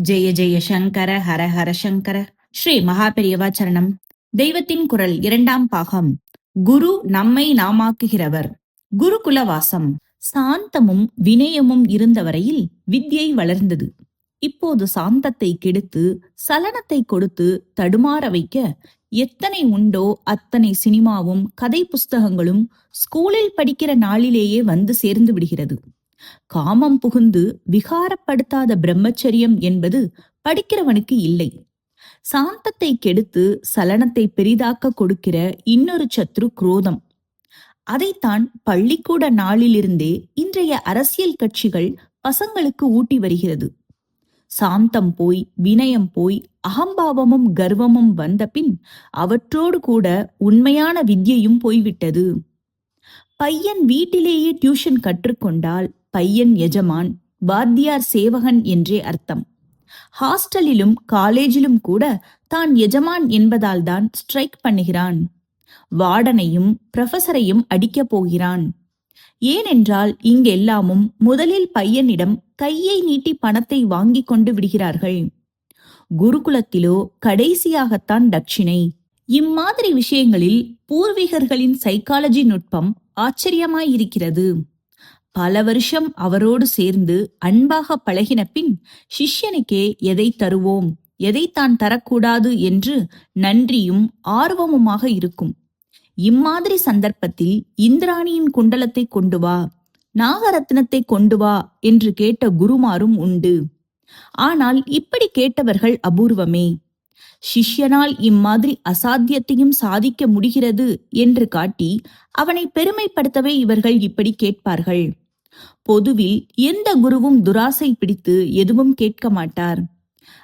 ஜெய ஜெய சங்கர ஹர ஹர சங்கர. ஸ்ரீ மகாபெரியவா சரணம். தெய்வத்தின் குரல் 2ஆம் பாகம். குரு நம்மை நாமாக்குகிறவர். குருகுலவாசம். சாந்தமும் வினயமும் இருந்த வரையில் வித்யை வளர்ந்தது. இப்போது சாந்தத்தை கெடுத்து சலனத்தை கொடுத்து தடுமாற வைக்க எத்தனை உண்டோ அத்தனை சினிமாவும் கதை புஸ்தகங்களும் ஸ்கூலில் படிக்கிற நாளிலேயே வந்து சேர்ந்து விடுகிறது. காமம் புகுந்து விகாரப்படுத்தாத பிரம்மச்சரியம் என்பது படிக்கிறவனுக்கு இல்லை. சாந்தத்தை கெடுத்து சலனத்தை பெரிதாக்க கொடுக்கிற இன்னொரு சத்ரு குரோதம். அதைத்தான் பள்ளிக்கூட நாளிலிருந்தே இன்றைய அரசியல் கட்சிகள் பசங்களுக்கு ஊட்டி வருகிறது. சாந்தம் போய் வினயம் போய் அகம்பாவமும் கர்வமும் வந்த பின் அவற்றோடு கூட உண்மையான வித்யையும் போய்விட்டது. பையன் வீட்டிலேயே டியூஷன் கற்றுக்கொண்டால் பையன் எஜமான், வாத்தியார் சேவகன் என்றே அர்த்தம். ஹாஸ்டலிலும் காலேஜிலும் கூட தான் எஜமான் என்பதால் தான் ஸ்ட்ரைக் பண்ணுகிறான். வார்டனையும் ப்ரொஃபஸரையும் அடிக்கப் போகிறான். ஏனென்றால் இங்கெல்லாமும் முதலில் பையனிடம் கையை நீட்டி பணத்தை வாங்கி கொண்டு விடுகிறார்கள். குருகுலத்திலோ கடைசியாகத்தான் தட்சிணை. இம்மாதிரி விஷயங்களில் பூர்வீகர்களின் சைக்காலஜி நுட்பம் ஆச்சரியமாயிருக்கிறது. பல வருஷம் அவரோடு சேர்ந்து அன்பாக பழகின பின் சிஷ்யனுக்கே எதை தருவோம் எதை தான் தரக்கூடாது என்று நன்றியும் ஆர்வமுமாக இருக்கும். இம்மாதிரி சந்தர்ப்பத்தில் இந்திராணியின் குண்டலத்தை கொண்டு வா, நாகரத்னத்தை கொண்டு வா என்று கேட்ட குருமாரும் உண்டு. ஆனால் இப்படி கேட்டவர்கள் அபூர்வமே. சிஷ்யனால் இம்மாதிரி அசாத்தியத்தையும் சாதிக்க முடிகிறது என்று காட்டி அவனை பெருமைப்படுத்தவே இவர்கள் இப்படி கேட்பார்கள். பொதுவில் எந்த குருவும் துராசை பிடித்து எதுவும் கேட்க மாட்டார்.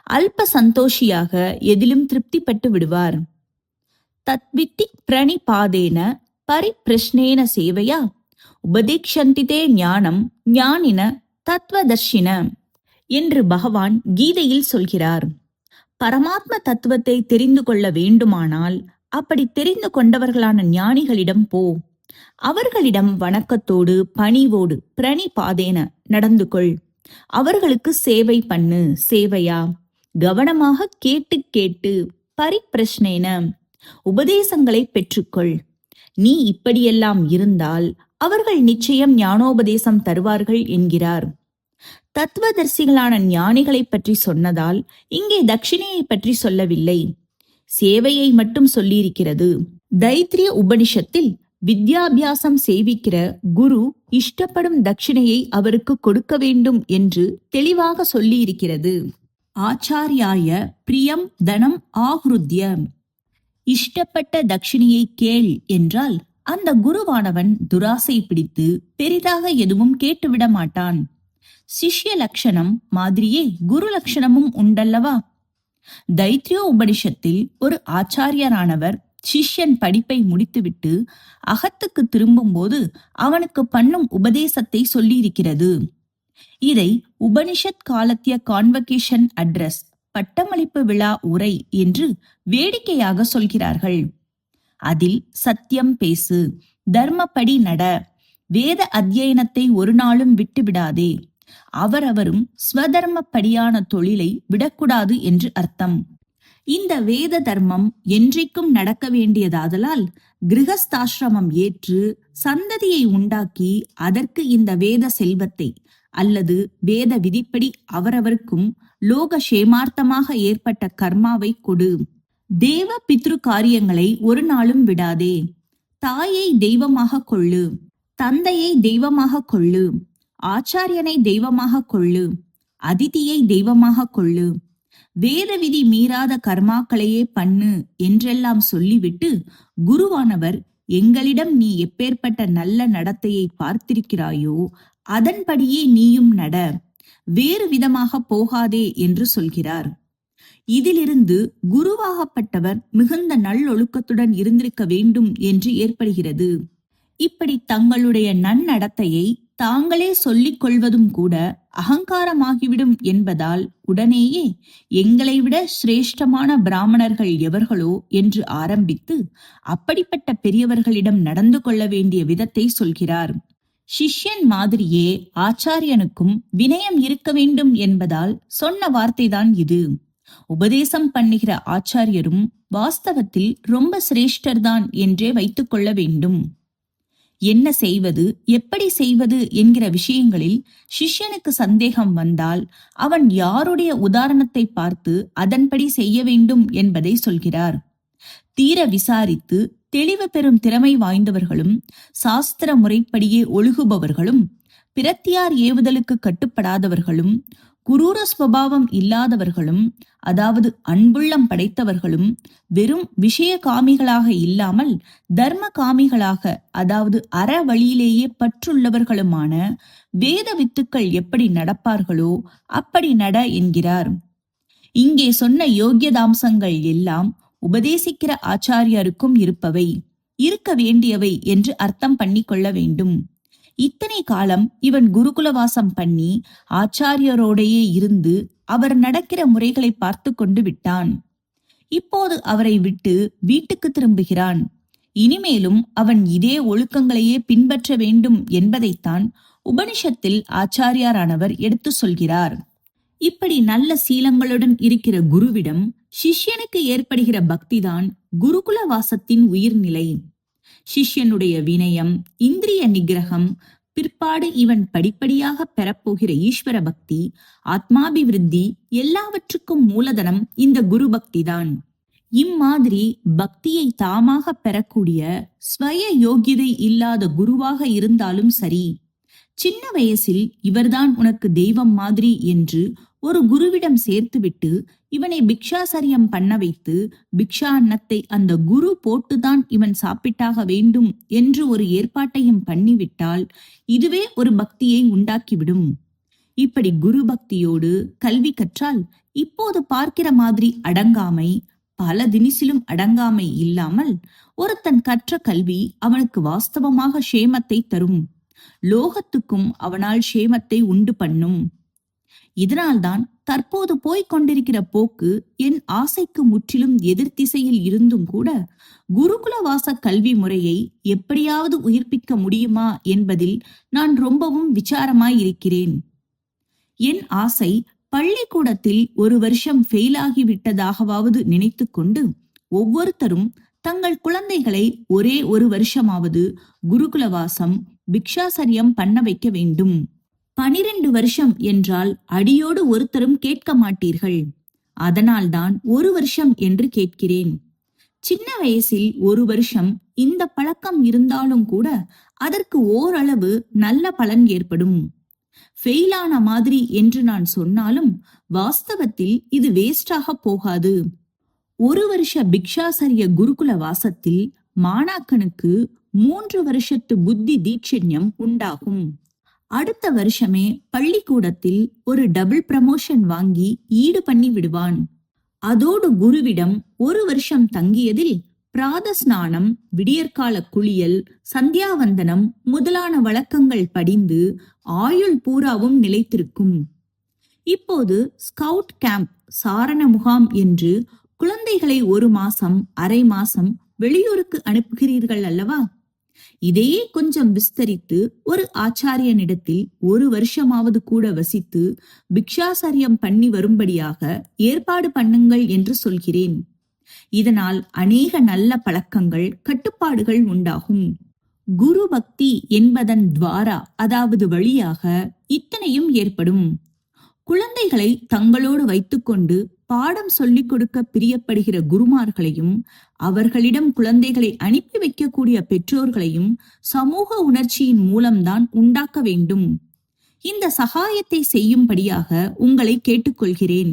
அல்ப சந்தோஷியாக எதிலும் திருப்திப்பட்டு விடுவார். தத்வித்தி பிரணிபாதேன பரிப்ரஷ்னேன சேவையா உபதேக்ஷந்திதே ஞானம் ஞானின தத்வதர்ஷின என்று பகவான் கீதையில் சொல்கிறார். பரமாத்ம தத்துவத்தை தெரிந்து கொள்ள வேண்டுமானால் அப்படி தெரிந்து கொண்டவர்களான ஞானிகளிடம் போ. அவர்களிடம் வணக்கத்தோடு பணிவோடு பிரணிபாதேன நடந்து கொள். அவர்களுக்கு சேவை பண்ணு. சேவையா கவனமாக கேட்டு கேட்டு பரிப்ரஷ்னேன உபதேசங்களை பெற்றுக்கொள். நீ இப்படியெல்லாம் இருந்தால் அவர்கள் நிச்சயம் ஞானோபதேசம் தருவார்கள் என்கிறார். தத்துவதர்சிகளான ஞானிகளை பற்றி சொன்னதால் இங்கே தட்சிணையை பற்றி சொல்லவில்லை, சேவையை மட்டும் சொல்லியிருக்கிறது. தைத்திரிய உபனிஷத்தில் வித்யாபியாசம் செய்விக்கிற குரு இஷ்டப்படும் தட்சிணையை அவருக்கு கொடுக்க வேண்டும் என்று தெளிவாக சொல்லியிருக்கிறது. ஆச்சாரியாய பிரியம் தனம் ஆஹ்ருத்ய. இஷ்டப்பட்ட தட்சிணையை கேள் என்றால் அந்த குருவானவன் துராசை பிடித்து பெரிதாக எதுவும் கேட்டுவிட மாட்டான். சிஷ்ய லட்சணம் மாதிரியே குரு லட்சணமும் உண்டல்லவா? தைத்திரிய உபனிஷத்தில் ஒரு ஆச்சாரியரானவர் சிஷ்யன் படிப்பை முடித்துவிட்டு அகத்துக்கு திரும்பும் போது அவனுக்கு பண்ணும் உபதேசத்தை சொல்லியிருக்கிறது. இதை உபனிஷத் காலத்திய கான்வகேஷன் அட்ரஸ், பட்டமளிப்பு விழா உரை என்று வேடிக்கையாக சொல்கிறார்கள். அதில் சத்தியம் பேசு, தர்மப்படி நட, வேத அத்தியனத்தை ஒரு நாளும் விட்டுவிடாதே, அவரவரும் ஸ்வதர்மப்படியான தொழிலை விடக்கூடாது என்று அர்த்தம். இந்த வேத தர்மம் என்றைக்கும் நடக்க வேண்டியதாதலால் கிரகஸ்தாசிரமம் ஏற்று சந்ததியை உண்டாக்கி அதற்கு இந்த வேத செல்வத்தை அல்லது வேத விதிப்படி அவரவருக்கும் லோக சேமார்த்தமாக ஏற்பட்ட கர்மாவை கொடு. தேவ பித்ரு காரியங்களை ஒரு நாளும் விடாதே. தாயை தெய்வமாக கொள்ளு, தந்தையை தெய்வமாக கொள்ளு, ஆச்சாரியனை தெய்வமாக கொள்ளு, அதிதியை தெய்வமாக கொள்ளு, வேத விதி மீறாத கர்மாக்களையே பண்ணு என்றெல்லாம் சொல்லிவிட்டு குருவானவர் எங்களிடம் நீ எப்பேற்பட்ட நல்ல நடத்தையை பார்த்திருக்கிறாயோ அதன்படியே நீயும் நட, வேறு விதமாக போகாதே என்று சொல்கிறார். இதிலிருந்து குருவாகப்பட்டவர் மிகுந்த நல்லொழுக்கத்துடன் இருந்திருக்க வேண்டும் என்று ஏற்படுகிறது. இப்படி தங்களுடைய நன்னடத்தையை தாங்களே சொல்லிக் கொள்வதும் கூட அகங்காரமாகிவிடும் என்பதால் உடனேயே எங்களை விட சிரேஷ்டமான பிராமணர்கள் எவர்களோ என்று ஆரம்பித்து அப்படிப்பட்ட பெரியவர்களிடம் நடந்து கொள்ள வேண்டிய விதத்தை சொல்கிறார். சிஷ்யன் மாதிரியே ஆச்சாரியனுக்கும் வினயம் இருக்க வேண்டும் என்பதால் சொன்ன வார்த்தைதான் இது. உபதேசம் பண்ணுகிற ஆச்சாரியரும் வாஸ்தவத்தில் ரொம்ப சிரேஷ்டர்தான் என்றே வைத்துக் கொள்ள வேண்டும். என்ன செய்வது, எப்படி செய்வது என்கிற விஷயங்களில் சிஷ்யனுக்கு சந்தேகம் வந்தால் அவன் யாருடைய உதாரணத்தை பார்த்து அதன்படி செய்ய வேண்டும் என்பதை சொல்கிறார். தீர விசாரித்து தெளிவு பெறும் திறமை வாய்ந்தவர்களும் சாஸ்திர முறைப்படியே ஒழுகுபவர்களும் பிரத்தியார் ஏவுதலுக்கு கட்டுப்படாதவர்களும் குரூர ஸ்வபாவம் இல்லாதவர்களும், அதாவது அன்புள்ளம் படைத்தவர்களும் வெறும் விஷய காமிகளாக இல்லாமல் தர்ம காமிகளாக, அதாவது அற வழியிலேயே பற்றுள்ளவர்களுமான வேத வித்துக்கள் எப்படி நடப்பார்களோ அப்படி நட என்கிறார். இங்கே சொன்ன யோக்கியதாம்சங்கள் எல்லாம் உபதேசிக்கிற ஆச்சாரியருக்கும் இருப்பவை, இருக்க வேண்டியவை என்று அர்த்தம் பண்ணி கொள்ள வேண்டும். இத்தனை காலம் இவன் குருகுலவாசம் பண்ணி ஆச்சாரியரோடையே இருந்து அவர் நடக்கிற முறைகளை பார்த்து கொண்டு விட்டான். இப்போது அவரை விட்டு வீட்டுக்கு திரும்புகிறான். இனிமேலும் அவன் இதே ஒழுக்கங்களையே பின்பற்ற வேண்டும் என்பதைத்தான் உபனிஷத்தில் ஆச்சாரியாரானவர் எடுத்து சொல்கிறார். இப்படி நல்ல சீலங்களுடன் இருக்கிற குருவிடம் சிஷ்யனுக்கு ஏற்படுகிற பக்திதான் குருகுல வாசத்தின் உயிர்நிலை. சிஷ்யனுடைய வினயம், இந்திரிய நிகிரகம், பிற்பாடு இவன் படிப்படியாக பெறப்போகிற ஈஸ்வர பக்தி, ஆத்மாபிவிருத்தி எல்லாவற்றுக்கும் மூலதனம் இந்த குரு பக்திதான். இம்மாதிரி பக்தியை தாமாக பெறக்கூடிய ஸ்வய யோகியதை இல்லாத குருவாக இருந்தாலும் சரி, சின்ன வயசில் இவர்தான் உனக்கு தெய்வம் மாதிரி என்று ஒரு குருவிடம் சேர்த்துவிட்டு இவனை பிக்ஷாசரியம் பண்ண வைத்து பிக்ஷா அன்னத்தை அந்த குரு போட்டுதான் இவன் சாப்பிட்டாக வேண்டும் என்று ஒரு ஏற்பாட்டையும் பண்ணிவிட்டால் இதுவே ஒரு பக்தியை உண்டாக்கிவிடும். இப்படி குரு பக்தியோடு கல்வி கற்றால் இப்போது பார்க்கிற மாதிரி அடங்காமை, பல தினிசிலும் அடங்காமை இல்லாமல் ஒருத்தன் கற்ற கல்வி அவனுக்கு வாஸ்தவமாக க்ஷேமத்தை தரும், லோகத்துக்கும் அவனால் க்ஷேமத்தை உண்டு பண்ணும். இதனால்தான் தற்போது போய்க் கொண்டிருக்கிற போக்கு என் ஆசைக்கு முற்றிலும் எதிர் திசையில் இருந்தும் கூட குருகுலவாச கல்வி முறையை எப்படியாவது உயிர்ப்பிக்க முடியுமா என்பதில் நான் ரொம்பவும் விசாரமாயிருக்கிறேன். என் ஆசை பள்ளிக்கூடத்தில் ஒரு வருஷம் ஃபெயில் ஆகிவிட்டதாகவாவது நினைத்து கொண்டு ஒவ்வொருத்தரும் தங்கள் குழந்தைகளை ஒரே ஒரு வருஷமாவது குருகுலவாசம் பிக்ஷாசரியம் பண்ண வைக்க வேண்டும். 12 வருஷம் என்றால் அடியோடு ஒருத்தரும் கேட்க மாட்டீர்கள். அதனால்தான் ஒரு வருஷம் என்று கேட்கிறேன். சின்ன வயசில் ஒரு வருஷம் இந்த பழக்கம் இருந்தாலும் கூட அதற்கு ஓரளவு நல்ல பலன் ஏற்படும். ஃபெயிலான மாதிரி என்று நான் சொன்னாலும் வாஸ்தவத்தில் இது வேஸ்டாக போகாது. ஒரு வருஷ பிக்ஷாசரிய குருகுல வாசத்தில் மாணாக்கனுக்கு 3 வருஷத்து புத்தி தீட்சண்யம் உண்டாகும். அடுத்த வருஷமே பள்ளிக்கூடத்தில் ஒரு டபுள் ப்ரமோஷன் வாங்கி ஈடு பண்ணி விடுவான். அதோடு குருவிடம் ஒரு வருஷம் தங்கியதில் பிராத ஸ்நானம், விடியற்கால குளியல், சந்தியாவந்தனம் முதலான வழக்கங்கள் படிந்து ஆயுள் பூராவும் நிலைத்திருக்கும். இப்போது ஸ்கவுட் கேம்ப், சாரண முகாம் என்று குழந்தைகளை 1 மாசம், அரை மாசம் வெளியூருக்கு அனுப்புகிறீர்கள் அல்லவா? இதையே கொஞ்சம் விஸ்தரித்து ஒரு ஆச்சாரியனிடத்தில் 1 வருஷமாவது கூட வசித்து பிக்ஷாசரியம் பண்ணி வரும்படியாக ஏற்பாடு பண்ணுங்கள் என்று சொல்கிறேன். இதனால் அநேக நல்ல பழக்கங்கள், கட்டுப்பாடுகள் உண்டாகும். குரு பக்தி என்பதன் துவாரா, அதாவது வழியாக இத்தனையும் ஏற்படும். குழந்தைகளை தங்களோடு வைத்துக்கொண்டு பாடம் சொல்லிக் கொடுக்க பிரியப்படுகிற குருமார்களையும் அவர்களிடம் குழந்தைகளை அனுப்பி வைக்கக்கூடிய பெற்றோர்களையும் சமூக உணர்ச்சியின் மூலம்தான் உண்டாக்க வேண்டும். இந்த சகாயத்தை செய்யும்படியாக உங்களை கேட்டுக்கொள்கிறேன்.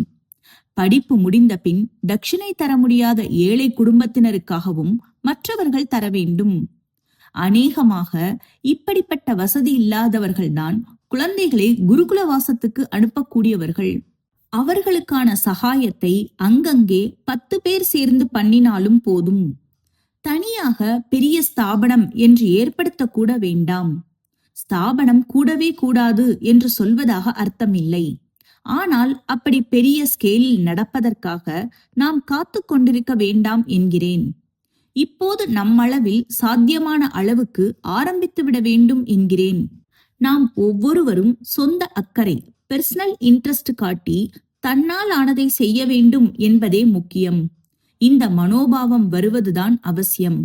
படிப்பு முடிந்த பின் தட்சிணை தர முடியாத ஏழை குடும்பத்தினருக்காகவும் மற்றவர்கள் தர வேண்டும். அநேகமாக இப்படிப்பட்ட வசதி இல்லாதவர்கள்தான் குழந்தைகளை குருகுலவாசத்துக்கு அனுப்பக்கூடியவர்கள். அவர்களுக்கான சகாயத்தை அங்கங்கே 10 பேர் சேர்ந்து பண்ணினாலும் போதும். தனியாக பெரிய ஸ்தாபனம் என்று ஏற்படுத்தக்கூட வேண்டாம். ஸ்தாபனம் கூடவே கூடாது என்று சொல்வதாக அர்த்தமில்லை. ஆனால் அப்படி பெரிய ஸ்கேலில் நடப்பதற்காக நாம் காத்து கொண்டிருக்க வேண்டாம் என்கிறேன். இப்போது நம்மளவில் சாத்தியமான அளவுக்கு ஆரம்பித்து விட வேண்டும் என்கிறேன். நாம் ஒவ்வொருவரும் சொந்த அக்கறை, பெர்சனல் இன்ட்ரெஸ்ட் காட்டி தன்னால் ஆனதை செய்ய வேண்டும் என்பதே முக்கியம். இந்த மனோபாவம் வருவதுதான் அவசியம்.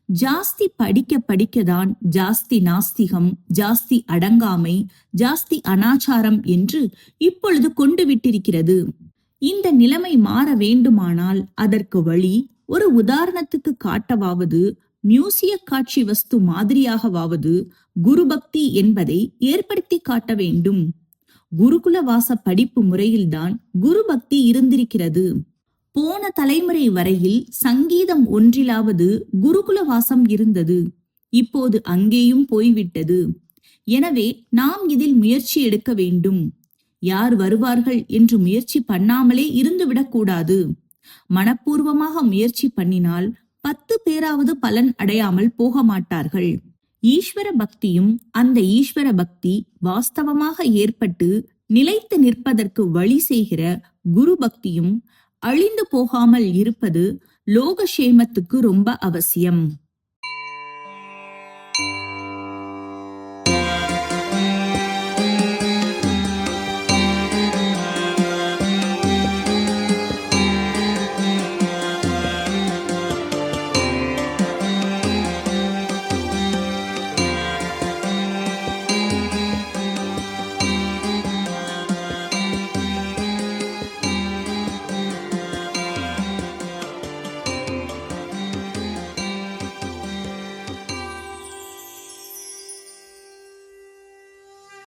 ஜாஸ்தி படிக்க படிக்கதான் ஜாஸ்தி நாஸ்திகம், ஜாஸ்தி அடங்காமை, ஜாஸ்தி அனாச்சாரம் என்று இப்பொழுது கொண்டு விட்டிருக்கிறது. இந்த நிலைமை மாற வேண்டுமானால் அதற்கு வழி ஒரு உதாரணத்துக்கு காட்டவாவது, மியூசிய காட்சி வஸ்து மாதிரியாகவாவது குரு பக்தி என்பதை ஏற்படுத்தி காட்ட வேண்டும். குருகுல வாச படிப்பு முறையில்தான் குரு பக்தி இருந்திருக்கிறது. போன தலைமுறை வரையில் சங்கீதம் ஒன்றிலாவது குருகுல வாசம் இருந்தது. இப்போது அங்கேயும் போய்விட்டது. எனவே நாம் இதில் முயற்சி எடுக்க வேண்டும். யார் வருவார்கள் என்று முயற்சி பண்ணாமலே இருந்துவிடக்கூடாது. மனப்பூர்வமாக முயற்சி பண்ணினால் 10 பேராவது பலன் அடையாமல் போக மாட்டார்கள். ஈஸ்வர பக்தியும் அந்த ஈஸ்வர பக்தி வாஸ்தவமாக ஏற்பட்டு நிலைத்து நிற்பதற்கு வழி செய்கிற குரு பக்தியும் அழிந்து போகாமல் இருப்பது லோகக்ஷேமத்துக்கு ரொம்ப அவசியம்.